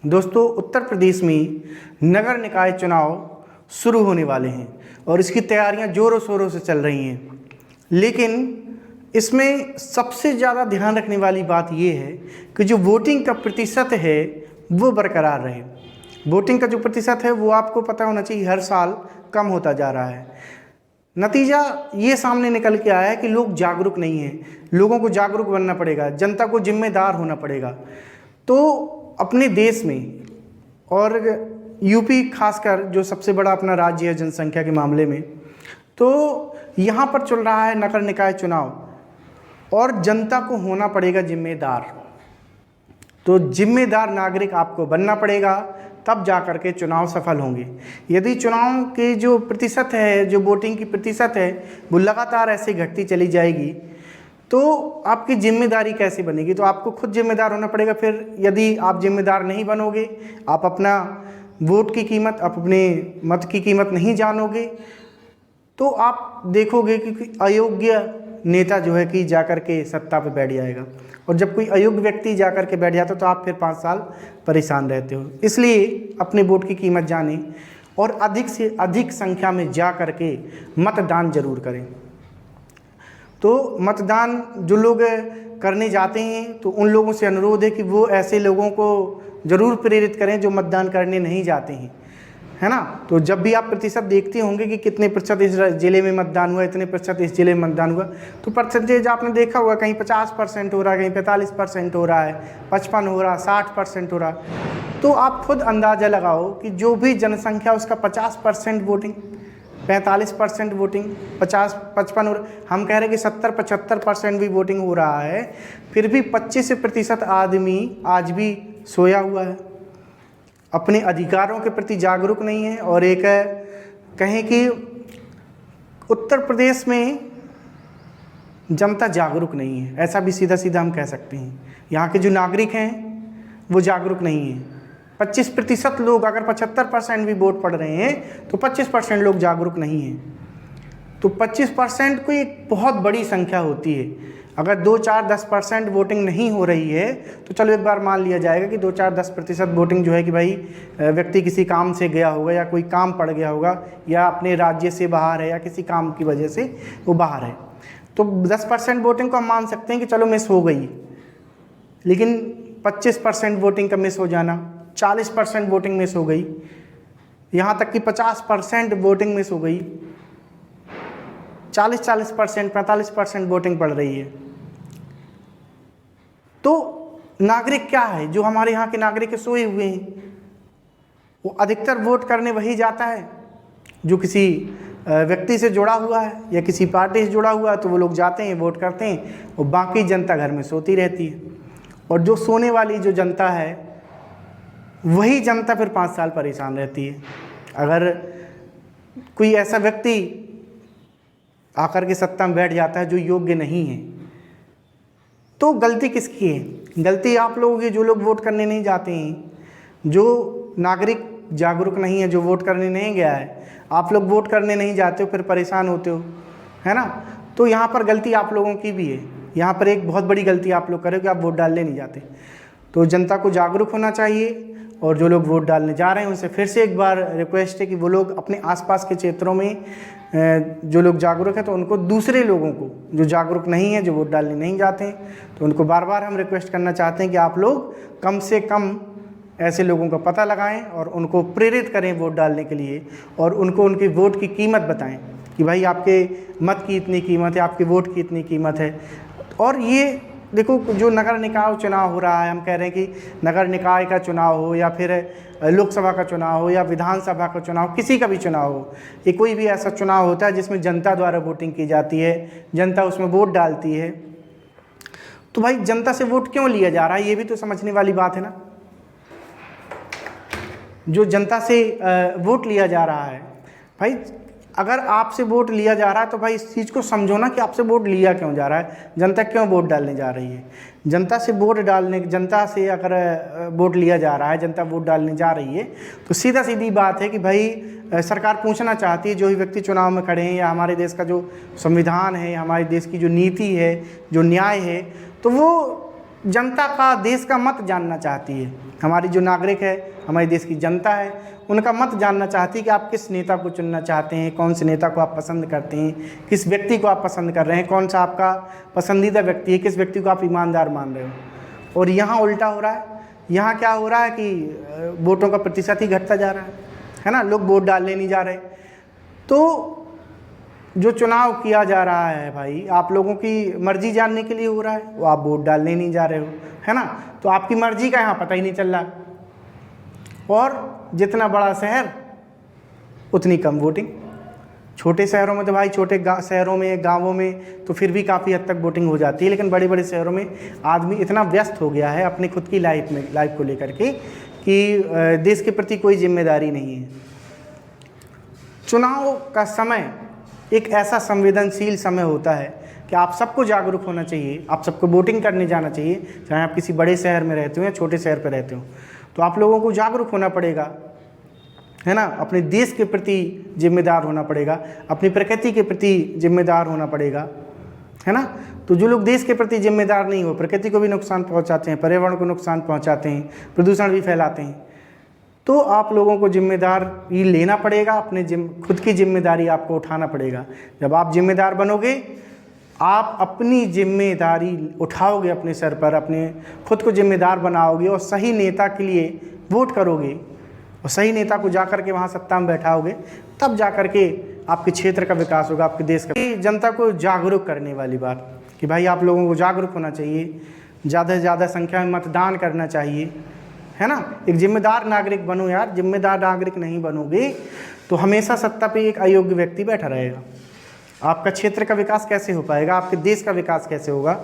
दोस्तों, उत्तर प्रदेश में नगर निकाय चुनाव शुरू होने वाले हैं और इसकी तैयारियां ज़ोरों शोरों से चल रही हैं। लेकिन इसमें सबसे ज़्यादा ध्यान रखने वाली बात ये है कि जो वोटिंग का प्रतिशत है वो बरकरार रहे। वोटिंग का जो प्रतिशत है वो आपको पता होना चाहिए हर साल कम होता जा रहा है। नतीजा ये सामने निकल के आया है कि लोग जागरूक नहीं हैं। लोगों को जागरूक बनना पड़ेगा, जनता को जिम्मेदार होना पड़ेगा। तो अपने देश में और यूपी खासकर जो सबसे बड़ा अपना राज्य है जनसंख्या के मामले में, तो यहाँ पर चल रहा है नगर निकाय चुनाव और जनता को होना पड़ेगा जिम्मेदार। तो जिम्मेदार नागरिक आपको बनना पड़ेगा, तब जा कर के चुनाव सफल होंगे। यदि चुनाव के जो प्रतिशत है, जो वोटिंग की प्रतिशत है, वो लगातार ऐसे घटती चली जाएगी तो आपकी जिम्मेदारी कैसे बनेगी? तो आपको खुद जिम्मेदार होना पड़ेगा। फिर यदि आप जिम्मेदार नहीं बनोगे, आप अपना वोट की कीमत, आप अपने मत की कीमत नहीं जानोगे, तो आप देखोगे कि अयोग्य नेता जो है कि जाकर के सत्ता पे बैठ जाएगा। और जब कोई अयोग्य व्यक्ति जाकर के बैठ जाता है तो आप फिर 5 साल परेशान रहते हो। इसलिए अपने वोट की कीमत जानें और अधिक से अधिक संख्या में जा कर के मतदान जरूर करें। तो मतदान जो लोग करने जाते हैं तो उन लोगों से अनुरोध है कि वो ऐसे लोगों को ज़रूर प्रेरित करें जो मतदान करने नहीं जाते हैं, है ना। तो जब भी आप प्रतिशत देखते होंगे कि कितने प्रतिशत इस ज़िले में मतदान हुआ, इतने प्रतिशत इस ज़िले में मतदान हुआ, तो परसेंटेज आपने देखा होगा, कहीं 50% हो रहा है, कहीं 45% हो रहा है, 55 हो रहा, 60% हो रहा। तो आप खुद अंदाज़ा लगाओ कि जो भी जनसंख्या उसका 50% वोटिंग, 45% वोटिंग, 50-55 हो रहा, हम कह रहे हैं कि 70-75% भी वोटिंग हो रहा है, फिर भी 25% आदमी आज भी सोया हुआ है, अपने अधिकारों के प्रति जागरूक नहीं है। और एक कहें कि उत्तर प्रदेश में जनता जागरूक नहीं है, ऐसा भी सीधा सीधा हम कह सकते हैं। यहाँ के जो नागरिक हैं वो जागरूक नहीं हैं। 25% लोग, अगर 75% भी वोट पड़ रहे हैं तो 25% लोग जागरूक नहीं हैं। तो 25% कोई एक बहुत बड़ी संख्या होती है। अगर 2-4-10% वोटिंग नहीं हो रही है तो चलो एक बार मान लिया जाएगा कि 2-4-10% वोटिंग जो है कि भाई व्यक्ति किसी काम से गया होगा या कोई काम पड़ गया होगा या अपने राज्य से बाहर है या किसी काम की वजह से वो बाहर है, तो 10% वोटिंग को हम मान सकते हैं कि चलो मिस हो गई। लेकिन 25% वोटिंग का मिस हो जाना, 40% वोटिंग मिस हो गई, यहाँ तक कि 50% वोटिंग मिस हो गई, 40% 45% वोटिंग पड़ रही है। तो नागरिक क्या है, जो हमारे यहाँ के नागरिक सोए हुए हैं, वो अधिकतर वोट करने वही जाता है जो किसी व्यक्ति से जुड़ा हुआ है या किसी पार्टी से जुड़ा हुआ है, तो वो लोग जाते हैं, वोट करते हैं, और बाकी जनता घर में सोती रहती है। और जो सोने वाली जो जनता है वही जनता फिर 5 साल परेशान रहती है। अगर कोई ऐसा व्यक्ति आकर के सत्ता में बैठ जाता है जो योग्य नहीं है, तो गलती किसकी है? गलती आप लोगों की, जो लोग वोट करने नहीं जाते हैं, जो नागरिक जागरूक नहीं है, जो वोट करने नहीं गया है। आप लोग वोट करने नहीं जाते हो, फिर परेशान होते हो, है ना। तो यहाँ पर गलती आप लोगों की भी है। यहाँ पर एक बहुत बड़ी गलती आप लोग करें कि आप वोट डालने नहीं जाते। तो जनता को जागरूक होना चाहिए, और जो लोग वोट डालने जा रहे हैं उनसे फिर से एक बार रिक्वेस्ट है कि वो लोग अपने आसपास के क्षेत्रों में जो लोग जागरूक हैं तो उनको, दूसरे लोगों को जो जागरूक नहीं है, जो वोट डालने नहीं जाते हैं, तो उनको बार बार हम रिक्वेस्ट करना चाहते हैं कि आप लोग कम से कम ऐसे लोगों का पता लगाएं और उनको प्रेरित करें वोट डालने के लिए, और उनको उनके वोट की कीमत बताएं कि भाई आपके मत की इतनी कीमत है, आपके वोट की इतनी कीमत है। और ये देखो, जो नगर निकाय चुनाव हो रहा है, हम कह रहे हैं कि नगर निकाय का चुनाव हो या फिर लोकसभा का चुनाव हो या विधानसभा का चुनाव, किसी का भी चुनाव हो, ये कोई भी ऐसा चुनाव होता है जिसमें जनता द्वारा वोटिंग की जाती है, जनता उसमें वोट डालती है। तो भाई जनता से वोट क्यों लिया जा रहा है, ये भी तो समझने वाली बात है ना। जो जनता से वोट लिया जा रहा है, भाई अगर आपसे वोट लिया जा रहा है तो भाई इस चीज़ को समझो ना कि आपसे वोट लिया क्यों जा रहा है, जनता क्यों वोट डालने जा रही है। जनता से वोट डालने, जनता से अगर वोट लिया जा रहा है, जनता वोट डालने जा रही है, तो सीधा सीधी बात है कि भाई सरकार पूछना चाहती है, जो ही व्यक्ति चुनाव में खड़े हैं या हमारे देश का जो संविधान है, हमारे देश की जो नीति है, जो न्याय है, तो वो जनता का, देश का मत जानना चाहती है। हमारी जो नागरिक है, हमारे देश की जनता है, उनका मत जानना चाहती है कि आप किस नेता को चुनना चाहते हैं, कौन से नेता को आप पसंद करते हैं, किस व्यक्ति को आप पसंद कर रहे हैं, कौन सा आपका पसंदीदा व्यक्ति है, किस व्यक्ति को आप ईमानदार मान रहे हो। और यहाँ उल्टा हो रहा है। यहाँ क्या हो रहा है कि वोटों का प्रतिशत ही घटता जा रहा है ना, लोग वोट डालने नहीं जा रहे। तो जो चुनाव किया जा रहा है भाई, आप लोगों की मर्जी जानने के लिए हो रहा है, वो आप वोट डालने नहीं जा रहे हो, है ना। तो आपकी मर्जी का यहाँ पता ही नहीं चल रहा। और जितना बड़ा शहर उतनी कम वोटिंग। छोटे शहरों में तो भाई, छोटे शहरों में, गांवों में तो फिर भी काफ़ी हद तक वोटिंग हो जाती है, लेकिन बड़े बड़े शहरों में आदमी इतना व्यस्त हो गया है अपनी खुद की लाइफ को लेकर के कि देश के प्रति कोई जिम्मेदारी नहीं है। चुनाव का समय एक ऐसा संवेदनशील समय होता है कि आप सबको जागरूक होना चाहिए, आप सबको वोटिंग करने जाना चाहिए, चाहे आप किसी बड़े शहर में रहते हो या छोटे शहर पर रहते हो। तो आप लोगों को जागरूक होना पड़ेगा, है ना, अपने देश के प्रति जिम्मेदार होना पड़ेगा, अपनी प्रकृति के प्रति जिम्मेदार होना पड़ेगा, है ना। तो जो लोग देश के प्रति जिम्मेदार नहीं हो, प्रकृति को भी नुकसान पहुंचाते हैं, पर्यावरण को नुकसान पहुंचाते हैं, प्रदूषण भी फैलाते हैं, तो आप लोगों को जिम्मेदारी लेना पड़ेगा, अपने खुद की जिम्मेदारी आपको उठाना पड़ेगा। जब आप जिम्मेदार बनोगे, आप अपनी जिम्मेदारी उठाओगे अपने सर पर, अपने खुद को जिम्मेदार बनाओगे और सही नेता के लिए वोट करोगे और सही नेता को जाकर के वहाँ सत्ता में बैठाओगे, तब जाकर के आपके क्षेत्र का विकास होगा, आपके देश का। जनता को जागरूक करने वाली बात कि भाई आप लोगों को जागरूक होना चाहिए, ज़्यादा से ज़्यादा संख्या में मतदान करना चाहिए, है ना। एक जिम्मेदार नागरिक बनो यार। जिम्मेदार नागरिक नहीं बनोगे तो हमेशा सत्ता पे एक अयोग्य व्यक्ति बैठा रहेगा। आपका क्षेत्र का विकास कैसे हो पाएगा, आपके देश का विकास कैसे होगा,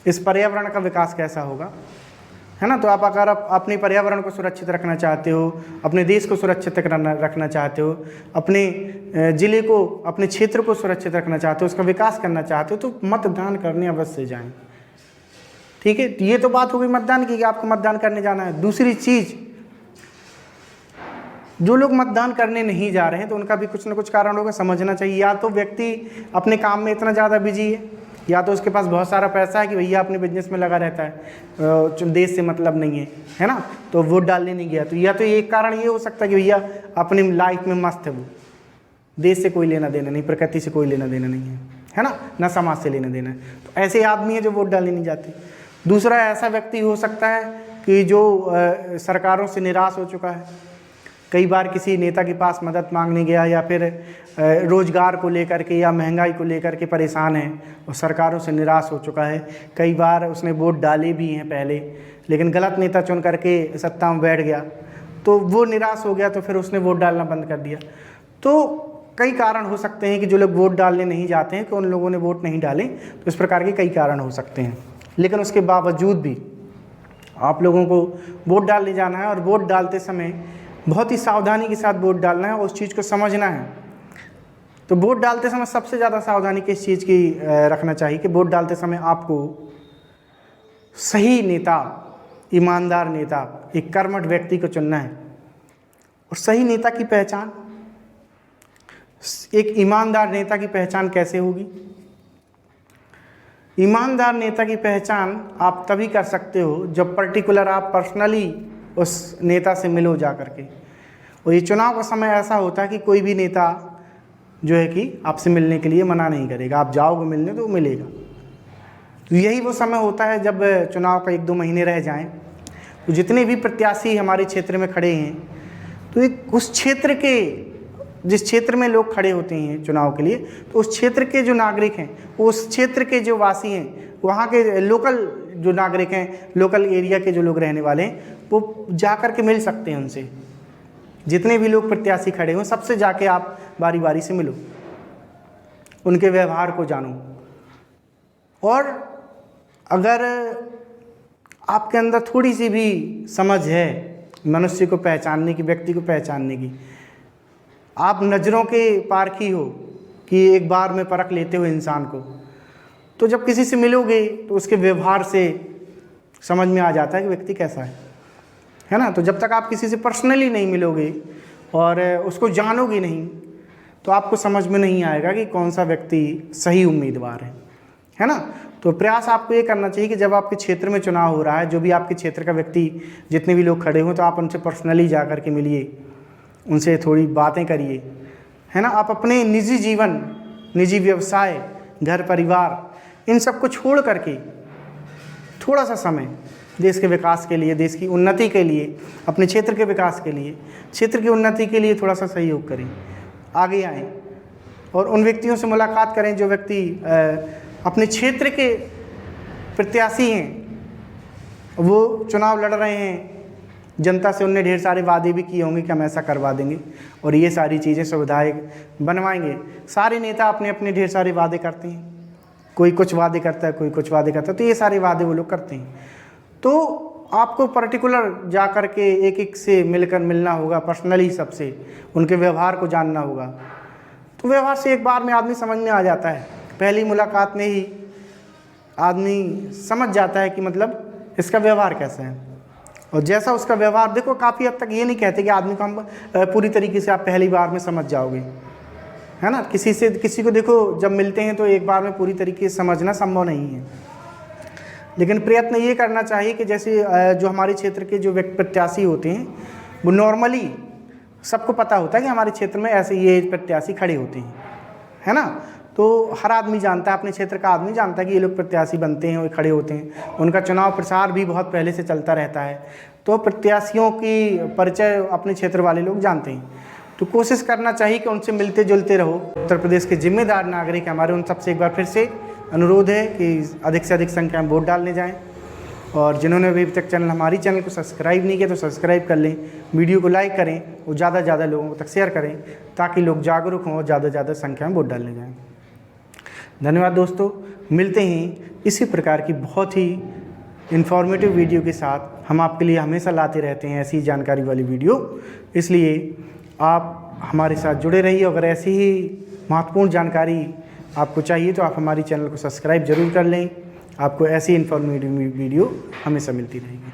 इस पर्यावरण का विकास कैसा होगा, है ना। तो आप अगर अपने पर्यावरण को सुरक्षित रखना चाहते हो, अपने देश को सुरक्षित रखना चाहते हो, अपने ज़िले को, अपने क्षेत्र को सुरक्षित रखना चाहते हो, उसका विकास करना चाहते हो, तो मतदान करने अवश्य जाएं। ठीक है, ये तो बात हो गई मतदान की कि आपको मतदान करने जाना है। दूसरी चीज़, जो लोग मतदान करने नहीं जा रहे हैं तो उनका भी कुछ ना कुछ कारण होगा, समझना चाहिए। या तो व्यक्ति अपने काम में इतना ज़्यादा बिजी है, या तो उसके पास बहुत सारा पैसा है कि भैया अपने बिजनेस में लगा रहता है, देश से मतलब नहीं है, है ना, तो वोट डालने नहीं गया। तो या तो एक कारण ये हो सकता है कि भैया अपनी लाइफ में मस्त है, वो देश से कोई लेना देना नहीं, प्रकृति से कोई लेना देना नहीं है ना, ना समाज से लेना देना है। तो ऐसे आदमी है जो वोट डालने नहीं जाते। दूसरा ऐसा व्यक्ति हो सकता है कि जो सरकारों से निराश हो चुका है, कई बार किसी नेता के पास मदद मांगने गया, या फिर रोज़गार को लेकर के या महंगाई को लेकर के परेशान है और सरकारों से निराश हो चुका है। कई बार उसने वोट डाले भी हैं पहले, लेकिन गलत नेता चुन करके सत्ता में बैठ गया, तो वो निराश हो गया, तो फिर उसने वोट डालना बंद कर दिया। तो कई कारण हो सकते हैं कि जो लोग वोट डालने नहीं जाते हैं कि उन लोगों ने वोट नहीं डाले, तो इस प्रकार के कई कारण हो सकते हैं। लेकिन उसके बावजूद भी आप लोगों को वोट डालने जाना है, और वोट डालते समय बहुत ही सावधानी के साथ वोट डालना है और उस चीज़ को समझना है। तो वोट डालते समय सबसे ज़्यादा सावधानी किस चीज़ की रखना चाहिए कि वोट डालते समय आपको सही नेता, ईमानदार नेता, एक कर्मठ व्यक्ति को चुनना है। और सही नेता की पहचान, एक ईमानदार नेता की पहचान कैसे होगी? ईमानदार नेता की पहचान आप तभी कर सकते हो जब पर्टिकुलर आप पर्सनली उस नेता से मिलो जा करके। और ये चुनाव का समय ऐसा होता है कि कोई भी नेता जो है कि आपसे मिलने के लिए मना नहीं करेगा, आप जाओगे मिलने तो वो मिलेगा। तो यही वो समय होता है जब चुनाव का 1-2 महीने रह जाएं, तो जितने भी प्रत्याशी हमारे क्षेत्र में खड़े हैं, तो एक उस क्षेत्र के, जिस क्षेत्र में लोग खड़े होते हैं चुनाव के लिए, तो उस क्षेत्र के जो नागरिक हैं, उस क्षेत्र के जो वासी हैं, वहाँ के लोकल जो नागरिक हैं, लोकल एरिया के जो लोग रहने वाले हैं, वो जा कर के मिल सकते हैं उनसे। जितने भी लोग प्रत्याशी खड़े हों, सबसे जाके आप बारी बारी से मिलो, उनके व्यवहार को जानो। और अगर आपके अंदर थोड़ी सी भी समझ है मनुष्य को पहचानने की, व्यक्ति को पहचानने की, आप नज़रों के पारखी हो कि एक बार में परख लेते हो इंसान को, तो जब किसी से मिलोगे तो उसके व्यवहार से समझ में आ जाता है कि व्यक्ति कैसा है ना। तो जब तक आप किसी से पर्सनली नहीं मिलोगे और उसको जानोगे नहीं, तो आपको समझ में नहीं आएगा कि कौन सा व्यक्ति सही उम्मीदवार है ना। तो प्रयास आपको ये करना चाहिए कि जब आपके क्षेत्र में चुनाव हो रहा है, जो भी आपके क्षेत्र का व्यक्ति, जितने भी लोग खड़े हों, तो आप उनसे पर्सनली जा कर के मिलिए, उनसे थोड़ी बातें करिए, है ना। आप अपने निजी जीवन, निजी व्यवसाय, घर परिवार, इन सब को छोड़ करके थोड़ा सा समय देश के विकास के लिए, देश की उन्नति के लिए, अपने क्षेत्र के विकास के लिए, क्षेत्र की उन्नति के लिए थोड़ा सा सहयोग करें, आगे आएँ और उन व्यक्तियों से मुलाकात करें जो व्यक्ति अपने क्षेत्र के प्रत्याशी हैं, वो चुनाव लड़ रहे हैं, जनता से उनने ढेर सारे वादे भी किए होंगे कि हम ऐसा करवा देंगे और ये सारी चीज़ें सुविधाएं बनवाएंगे। सारे नेता अपने अपने ढेर सारे वादे करते हैं, कोई कुछ वादे करता है, कोई कुछ वादे करता है, तो ये सारे वादे वो लोग करते हैं। तो आपको पर्टिकुलर जा कर के एक एक से मिलना होगा, पर्सनली सबसे उनके व्यवहार को जानना होगा। तो व्यवहार से एक बार में आदमी समझ में आ जाता है, पहली मुलाकात में ही आदमी समझ जाता है कि मतलब इसका व्यवहार कैसा है। और जैसा उसका व्यवहार, देखो काफ़ी हद तक ये नहीं कहते कि आदमी को हम पूरी तरीके से आप पहली बार में समझ जाओगे, है ना। किसी को देखो जब मिलते हैं तो एक बार में पूरी तरीके से समझना संभव नहीं है, लेकिन प्रयत्न ये करना चाहिए कि जैसे जो हमारे क्षेत्र के जो व्यक्ति प्रत्याशी होते हैं, वो नॉर्मली सबको पता होता है कि हमारे क्षेत्र में ऐसे ये प्रत्याशी खड़े होते हैं, है ना। तो हर आदमी जानता है, अपने क्षेत्र का आदमी जानता है कि ये लोग प्रत्याशी बनते हैं, वो खड़े होते हैं, उनका चुनाव प्रचार भी बहुत पहले से चलता रहता है। तो प्रत्याशियों की परिचय अपने क्षेत्र वाले लोग जानते हैं। तो कोशिश करना चाहिए कि उनसे मिलते जुलते रहो। उत्तर प्रदेश के जिम्मेदार नागरिक हमारे, उन सबसे एक बार फिर से अनुरोध है कि अधिक से अधिक संख्या में वोट डालने जाएँ। और जिन्होंने अभी तक हमारी चैनल को सब्सक्राइब नहीं किया तो सब्सक्राइब कर लें, वीडियो को लाइक करें और ज़्यादा से ज़्यादा लोगों तक शेयर करें, ताकि लोग जागरूक हों और ज़्यादा से ज़्यादा संख्या में वोट डालने जाएँ। धन्यवाद दोस्तों, मिलते हैं इसी प्रकार की बहुत ही इन्फॉर्मेटिव वीडियो के साथ। हम आपके लिए हमेशा लाते रहते हैं ऐसी जानकारी वाली वीडियो, इसलिए आप हमारे साथ जुड़े रहिए। अगर ऐसी ही महत्वपूर्ण जानकारी आपको चाहिए तो आप हमारी चैनल को सब्सक्राइब ज़रूर कर लें, आपको ऐसी इन्फॉर्मेटिव वीडियो हमेशा मिलती रहेगी।